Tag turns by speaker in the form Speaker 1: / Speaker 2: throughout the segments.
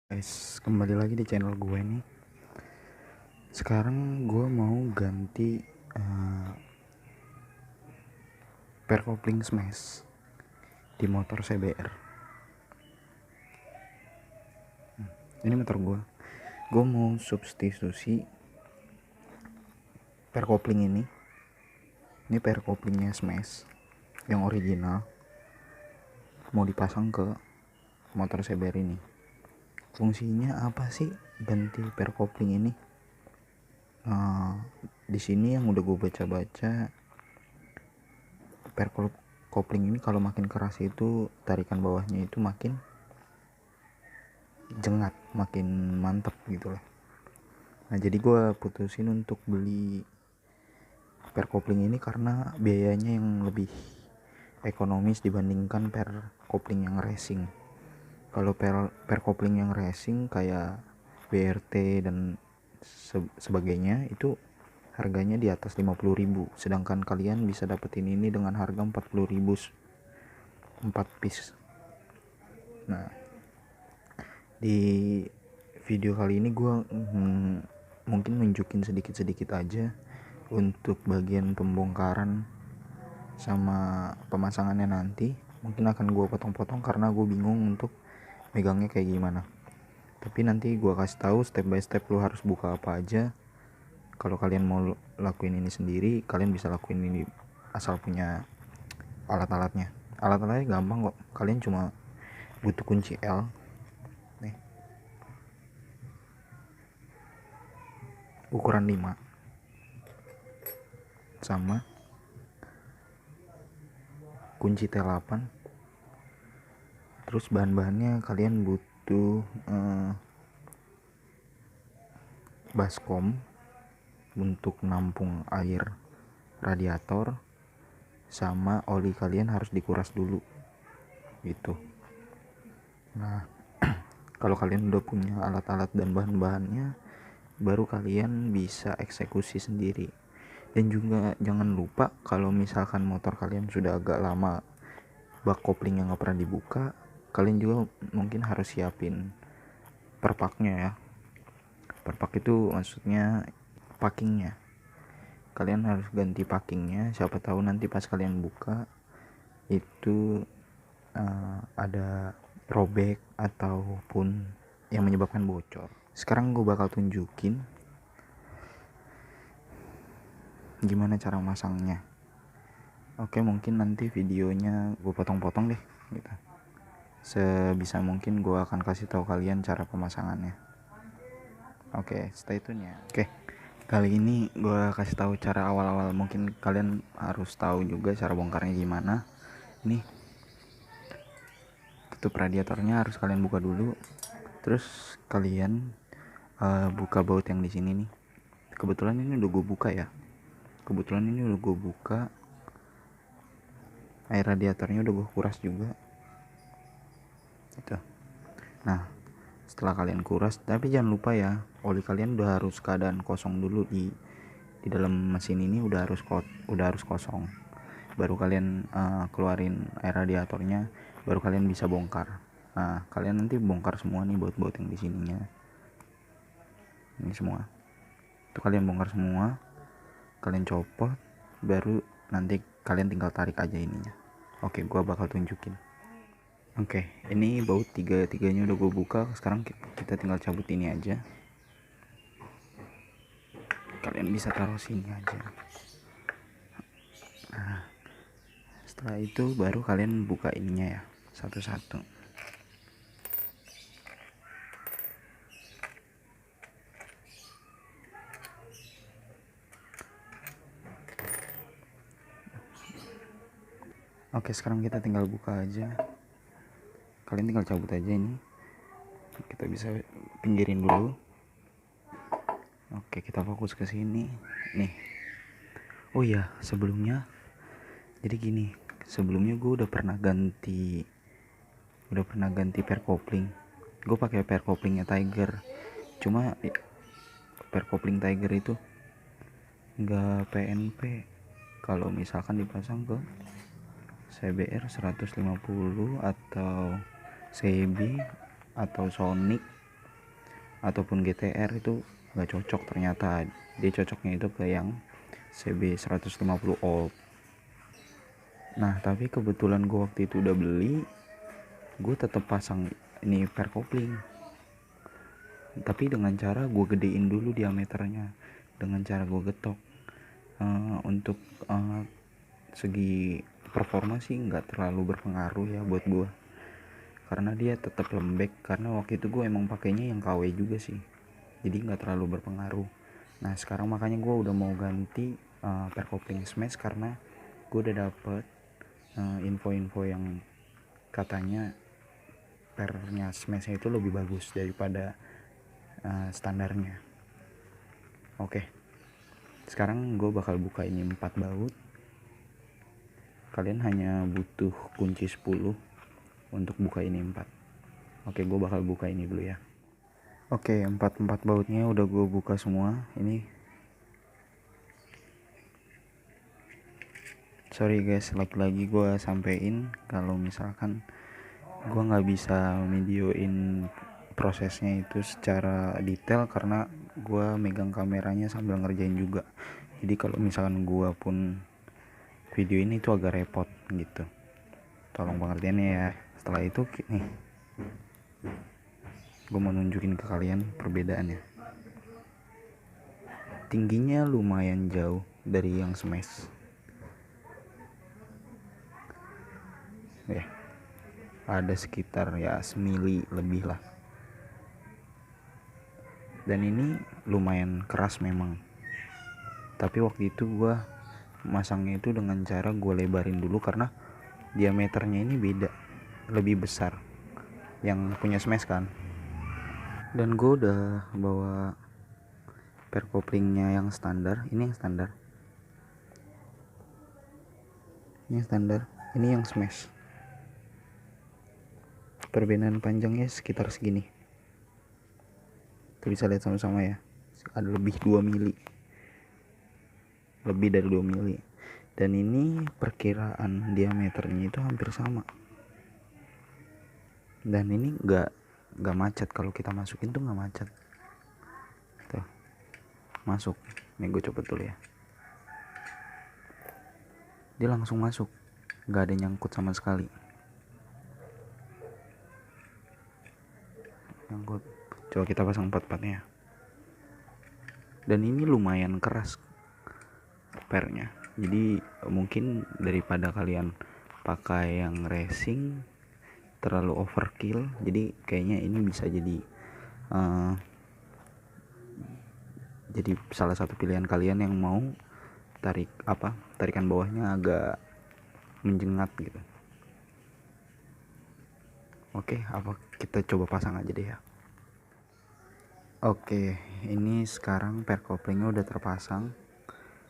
Speaker 1: Guys, kembali lagi di channel gue nih. Sekarang gue mau ganti per kopling smash di motor CBR. Ini motor gue. Gue mau substitusi per kopling ini. Ini per koplingnya smash yang original. Mau dipasang ke motor CBR ini. Fungsinya apa sih ganti per kopling ini? Di sini yang udah gue baca-baca, per kopling ini kalau makin keras itu tarikan bawahnya itu makin jengat, makin mantep gitu lah. Nah jadi gue putusin untuk beli per kopling ini karena biayanya yang lebih ekonomis dibandingkan per kopling yang racing. Kalau per kopling yang racing kayak BRT dan sebagainya itu harganya di atas 50.000, sedangkan kalian bisa dapetin ini dengan harga 40.000 4 piece. Nah di video kali ini gue mungkin nunjukin sedikit-sedikit aja untuk bagian pembongkaran sama pemasangannya nanti. Mungkin akan gue potong-potong karena gue bingung untuk megangnya kayak gimana. Tapi nanti gue kasih tahu step by step lu harus buka apa aja. Kalau kalian mau lakuin ini sendiri, kalian bisa lakuin ini asal punya alat-alatnya. Alat-alatnya gampang kok. Kalian cuma butuh kunci L. Nih. Ukuran 5 sama kunci T8. Terus bahan-bahannya kalian butuh baskom untuk nampung air radiator, sama oli kalian harus dikuras dulu gitu. Nah kalau kalian udah punya alat-alat dan bahan-bahannya, baru kalian bisa eksekusi sendiri. Dan juga jangan lupa kalau misalkan motor kalian sudah agak lama bak kopling yang gak pernah dibuka, kalian juga mungkin harus siapin perpaknya ya. Perpak itu maksudnya packingnya. Kalian harus ganti packingnya, siapa tahu nanti pas kalian buka itu ada robek ataupun yang menyebabkan bocor. Sekarang gue bakal tunjukin gimana cara masangnya. Oke, mungkin nanti videonya gue potong-potong deh gitu. Sebisa mungkin gue akan kasih tahu kalian cara pemasangannya. Oke, stay tune ya. Oke, kali ini gue kasih tahu cara awal-awal. Mungkin kalian harus tahu juga cara bongkarnya gimana. Nih, tutup radiatornya harus kalian buka dulu. Terus kalian buka baut yang di sini nih. Kebetulan ini udah gue buka ya. Air radiatornya udah gue kuras juga. Gitu. Nah, setelah kalian kuras, tapi jangan lupa ya, oli kalian udah harus keadaan kosong dulu di dalam mesin ini udah harus kosong. Baru kalian keluarin air radiatornya, baru kalian bisa bongkar. Nah, kalian nanti bongkar semua nih baut-baut yang di sininya. Ini semua. Itu kalian bongkar semua, kalian copot, baru nanti kalian tinggal tarik aja ininya. Oke, gua bakal tunjukin. Oke, ini baut tiga-tiganya udah gue buka. Sekarang kita tinggal cabut ini aja. Kalian bisa taruh sini aja. Nah, setelah itu baru kalian buka ininya ya, satu-satu. Oke, sekarang kita tinggal buka aja. Kalian tinggal cabut aja ini. Kita bisa pinggirin dulu. Oke, kita fokus ke sini. Nih. Oh iya, sebelumnya jadi gini, sebelumnya gue udah pernah ganti per kopling. Gue pakai per koplingnya Tiger. Cuma per kopling Tiger itu enggak PNP. Kalau misalkan dipasang ke CBR 150 atau CB atau Sonic ataupun GTR itu nggak cocok. Ternyata dia cocoknya itu ke yang CB 150 ohm. Nah tapi kebetulan gue waktu itu udah beli, gue tetap pasang ini pair kopling, tapi dengan cara gue gedein dulu diameternya, dengan cara gue getok. Untuk segi performa sih nggak terlalu berpengaruh ya buat gue, karena dia tetap lembek. Karena waktu itu gue emang pakainya yang KW juga sih, jadi nggak terlalu berpengaruh. Nah sekarang makanya gue udah mau ganti pair kopling smash, karena gue udah dapet info-info yang katanya pairnya smash itu lebih bagus daripada standarnya. Oke, sekarang gue bakal buka ini 4 baut. Kalian hanya butuh kunci 10 untuk buka ini 4. Oke, gue bakal buka ini dulu ya. Oke, 4 bautnya udah gue buka semua. Ini sorry guys, lagi-lagi gue sampein kalau misalkan gue nggak bisa videoin prosesnya itu secara detail, karena gue megang kameranya sambil ngerjain juga. Jadi kalau misalkan gue pun video ini itu agak repot gitu, tolong pengertiannya ya. Setelah itu nih, gue mau nunjukin ke kalian perbedaannya. Tingginya lumayan jauh dari yang smash ya, ada sekitar ya semili lebih lah. Dan ini lumayan keras memang, tapi waktu itu gue masangnya itu dengan cara gue lebarin dulu, karena diameternya ini beda, lebih besar yang punya smash kan. Dan gue udah bawa pair koplingnya yang standar. Ini yang standar, ini yang smash. Perbedaan panjangnya sekitar segini, kita bisa lihat sama-sama ya, ada lebih 2 mili, lebih dari 2 mili. Dan ini perkiraan diameternya itu hampir sama. Dan ini nggak macet, kalau kita masukin tuh nggak macet tuh, masuk. Nih gue coba dulu ya, dia langsung masuk, nggak ada nyangkut sama sekali. Nyangkut. Coba kita pasang part-partnya. Dan ini lumayan keras pairnya, jadi mungkin daripada kalian pakai yang racing terlalu overkill, jadi kayaknya ini bisa jadi salah satu pilihan kalian yang mau tarikan bawahnya agak menjengat gitu. Oke, apa kita coba pasang aja deh ya. Oke, ini sekarang pair koplingnya udah terpasang.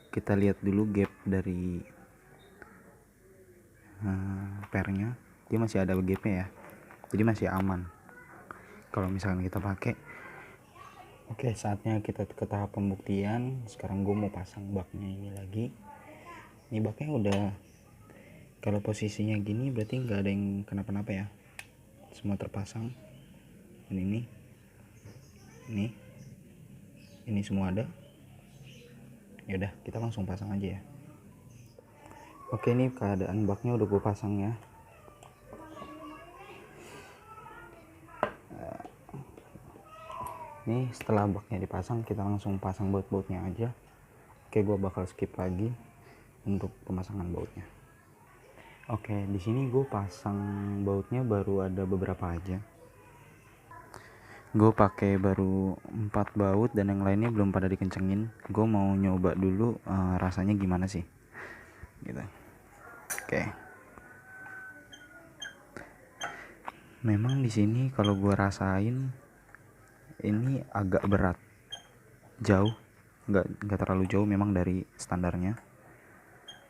Speaker 1: Kita lihat dulu gap dari pairnya, dia masih ada gapnya ya, jadi masih aman kalau misalkan kita pakai. Oke, saatnya kita ke tahap pembuktian. Sekarang gue mau pasang baknya ini lagi. Ini baknya udah, kalau posisinya gini berarti nggak ada yang kenapa-napa ya, semua terpasang. Dan ini semua ada. Ya udah, kita langsung pasang aja ya. Oke, ini keadaan baknya udah gue pasang ya. Ini setelah baknya dipasang, kita langsung pasang baut-bautnya aja. Oke, gue bakal skip lagi untuk pemasangan bautnya. Oke, di sini gue pasang bautnya baru ada beberapa aja. Gue pakai baru 4 baut dan yang lainnya belum pada dikencengin. Gue mau nyoba dulu rasanya gimana sih, gitu. Oke. Memang di sini kalau gue rasain ini agak berat, jauh, nggak terlalu jauh memang dari standarnya.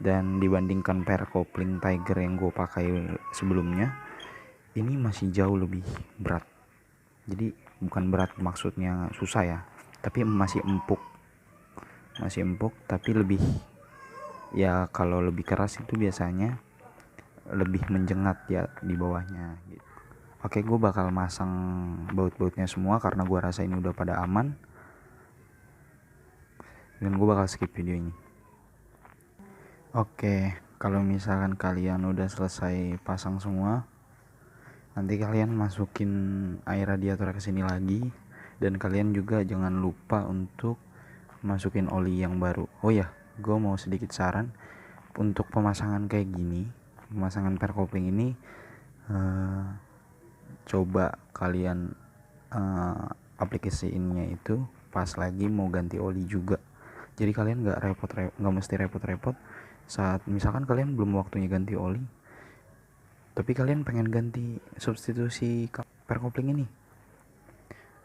Speaker 1: Dan dibandingkan pair kopling Tiger yang gue pakai sebelumnya, ini masih jauh lebih berat. Jadi bukan berat maksudnya susah ya, tapi masih empuk, tapi lebih ya, kalau lebih keras itu biasanya lebih menjengat ya di bawahnya gitu. Oke, gue bakal masang baut-bautnya semua karena gue rasa ini udah pada aman, dan gue bakal skip video ini. Oke, kalau misalkan kalian udah selesai pasang semua, nanti kalian masukin air radiator ke sini lagi, dan kalian juga jangan lupa untuk masukin oli yang baru. Oh ya, gue mau sedikit saran untuk pemasangan kayak gini, pemasangan per kopling ini, coba kalian aplikasiinnya itu pas lagi mau ganti oli juga. Jadi kalian nggak mesti repot-repot saat misalkan kalian belum waktunya ganti oli, tapi kalian pengen ganti substitusi per kopling ini.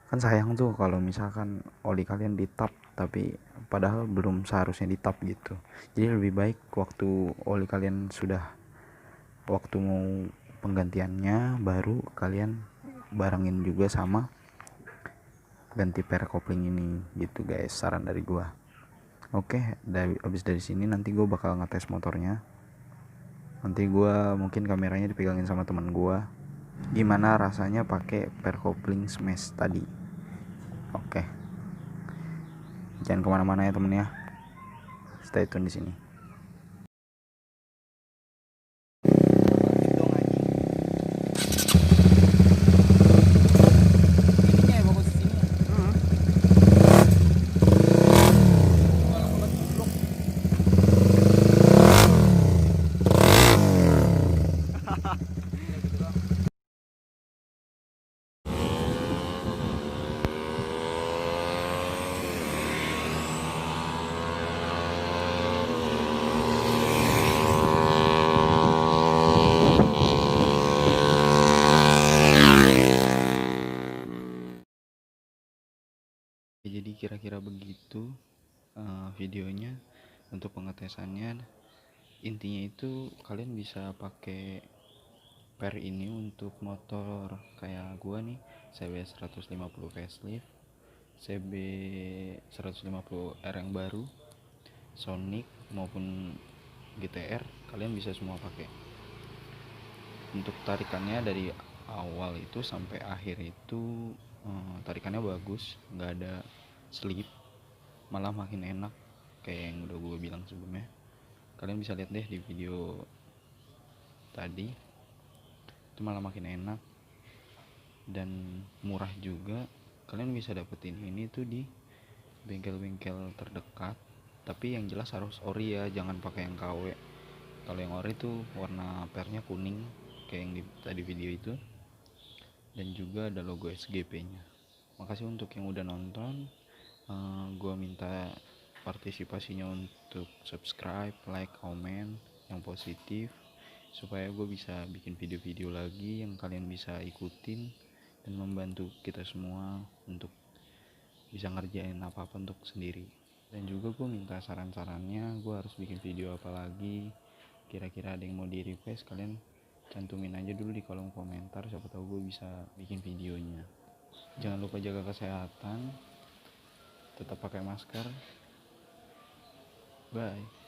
Speaker 1: Kan sayang tuh kalau misalkan oli kalian di tap tapi padahal belum seharusnya di tap gitu. Jadi lebih baik waktu oli kalian sudah waktu mau penggantiannya baru kalian barengin juga sama ganti per kopling ini gitu guys, saran dari gua. Oke, abis dari sini nanti gua bakal ngetes motornya. Nanti gua mungkin kameranya dipegangin sama teman gua, gimana rasanya pakai per kopling smash tadi. Oke, jangan kemana-mana ya temen ya, stay tune di sini. Jadi kira-kira begitu videonya untuk pengetesannya. Intinya itu kalian bisa pakai per ini untuk motor kayak gua nih, CB 150 facelift, CB 150R yang baru, Sonic maupun GTR, kalian bisa semua pakai. Untuk tarikannya dari awal itu sampai akhir itu tarikannya bagus, nggak ada slip, malah makin enak kayak yang udah gue bilang sebelumnya. Kalian bisa lihat deh di video tadi, itu malah makin enak dan murah juga. Kalian bisa dapetin ini tuh di bengkel-bengkel terdekat, tapi yang jelas harus ori ya, jangan pakai yang KW. Kalau yang ori tuh warna pernya kuning kayak yang di tadi video itu, dan juga ada logo SGP nya. Makasih untuk yang udah nonton. Gua minta partisipasinya untuk subscribe, like, komen yang positif supaya gue bisa bikin video-video lagi yang kalian bisa ikutin dan membantu kita semua untuk bisa ngerjain apa-apa untuk sendiri. Dan juga gue minta saran-sarannya, gue harus bikin video apa lagi, kira-kira ada yang mau di request, kalian cantumin aja dulu di kolom komentar, siapa tahu gue bisa bikin videonya. Jangan lupa jaga kesehatan, tetap pakai masker. Bye.